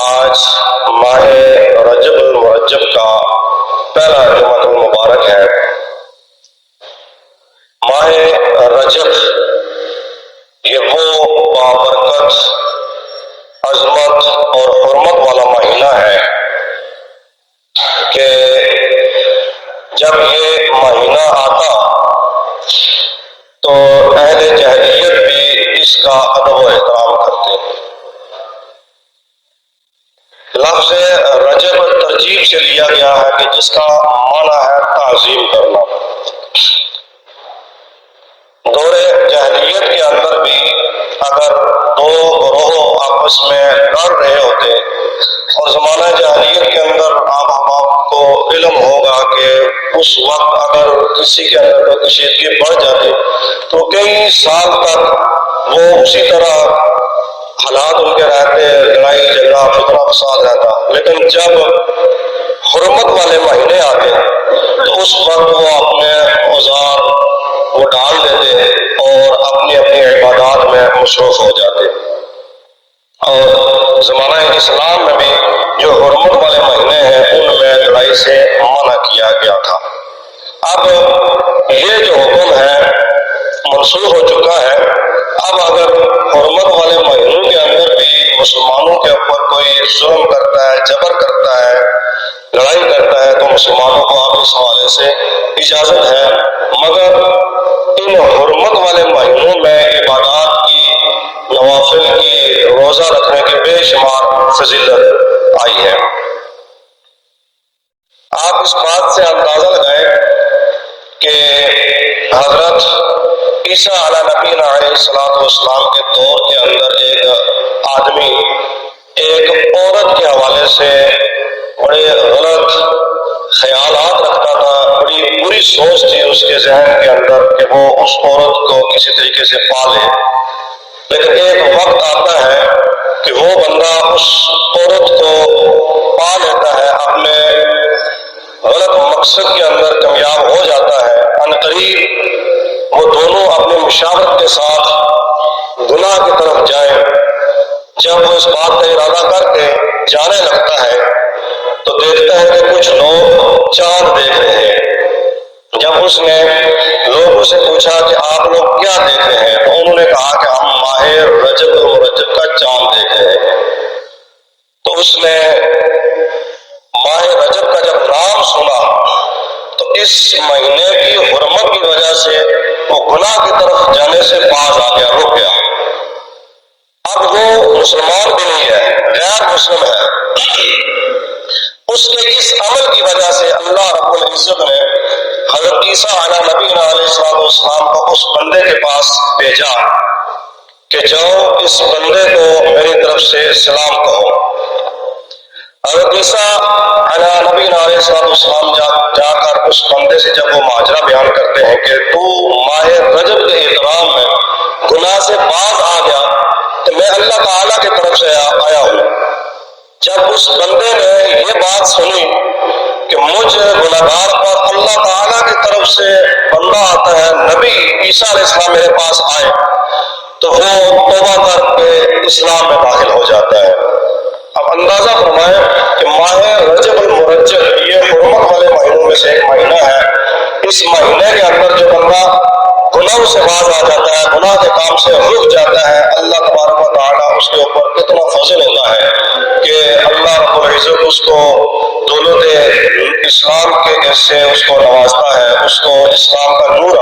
آج ماہ رجب المرجب کا پہلا جمعہ المبارک ہے۔ ماہ رجب یہ وہ بابرکت، عظمت اور حرمت والا مہینہ ہے کہ جب یہ مہینہ آتا تو اہل جاہلیت بھی اس کا ادب و احترام کرتے ہیں۔ لفظ رجب ترجیب سے لیا گیا ہے کہ جس کا معنی ہے تعظیم کرنا۔ دور جاہلیت کے اندر بھی اگر دو گروہ آپس میں لڑ رہے ہوتے اور زمانہ جاہلیت کے اندر آپ کو علم ہوگا کہ اس وقت اگر کسی کے اندر کوئی کشیدگی بڑھ جاتی تو کئی سال تک وہ اسی طرح حالات ان کے رہتے، لڑائی جھگڑا فتنہ فساد رہتا، لیکن جب حرمت والے مہینے آتے تو اس وقت وہ اپنے اوزار وہ ڈال دیتے اور اپنی اپنی عبادات میں مصروف ہو جاتے۔ اور زمانہ اسلام میں بھی جو حرمت والے مہینے ہیں ان میں لڑائی سے منع کیا گیا تھا۔ اب یہ جو حکم ہے منسوخ ہو چکا ہے۔ اب اگر حرمت والے مہینوں کے اندر بھی مسلمانوں کے اوپر کوئی ظلم کرتا ہے، جبر کرتا ہے، لڑائی کرتا ہے تو مسلمانوں کو اب اس حوالے سے اجازت ہے، مگر ان حرمت والے مہینوں میں عبادات کی، نوافل کی، روزہ رکھنے کی بے شمار فضیلت آئی ہے۔ آپ اس بات سے اندازہ لگائیں کہ حضرت عیسیٰ علیہ نبینا علیہ السلام کے دور کے اندر ایک آدمی ایک عورت کے حوالے سے بڑے غلط خیالات رکھتا تھا، بڑی بری سوچ تھی اس کے ذہن کے اندر کہ وہ اس عورت کو کسی طریقے سے پالے، لیکن ایک وقت آتا ہے کہ وہ بندہ اس عورت کو پا لیتا ہے، اپنے غلط مقصد کے اندر کامیاب ہو جاتا ہے۔ عنقریب وہ دونوں اپنی مشاورت کے ساتھ گناہ کی طرف جائیں۔ جب وہ اس بات کا ارادہ کر کے جانے لگتا ہے تو دیکھتا ہے کہ کچھ لوگ چاند دیکھ رہے ہیں۔ جب اس نے لوگوں سے پوچھا کہ آپ لوگ کیا دیکھ رہے ہیں تو انہوں نے کہا کہ ہم ماہ رجب المرجب کا چاند دیکھ رہے ہیں۔ تو اس نے ماہ رجب کا جب نام سنا تو اس مہینے کی حرمت کی وجہ سے وہ گناہ کی طرف جانے سے باز آ گیا، رک گیا۔ اب وہ مسلمان بھی نہیں ہے، غیر مسلم ہے۔ اس کے اس عمل کی وجہ سے اللہ رب العزت نے حضرت عیسیٰ علیہ نبینا علیہ السلام کو اس بندے کے پاس بھیجا کہ جاؤ اس بندے کو میری طرف سے سلام کہو۔ حضرت عیسیٰ علیہ نبینا علیہ السلام جا کر اس بندے سے جب وہ ماجرا بیان کرتے ہیں کہ تو ماہ رجب کے احترام میں گناہ سے باز آ گیا تو میں اللہ تعالیٰ کی طرف سے آیا ہوں۔ جب اس بندے نے یہ بات سنی کہ مجھ گناہگار پر اللہ تعالیٰ کی طرف سے بندہ آتا ہے، نبی عیسیٰ علیہ السلام میرے پاس آئے، تو وہ توبہ کر کے اسلام میں داخل ہو جاتا ہے۔ اب اندازہ فرمائیں کہ ماہ رجب المرجب یہ حرمت والے مہینوں میں سے ایک مہینہ ہے۔ اس مہینے کے اندر جو بندہ گناہ سے باز آ جاتا ہے، گناہ کے کام سے رک جاتا ہے، اللہ تبارک و تعالیٰ اس کے اوپر کتنا فضل ہوتا ہے کہ اللہ رب العزت اس کو دولت اسلام کے سے اس کو نوازتا ہے، اس کو اسلام کا نور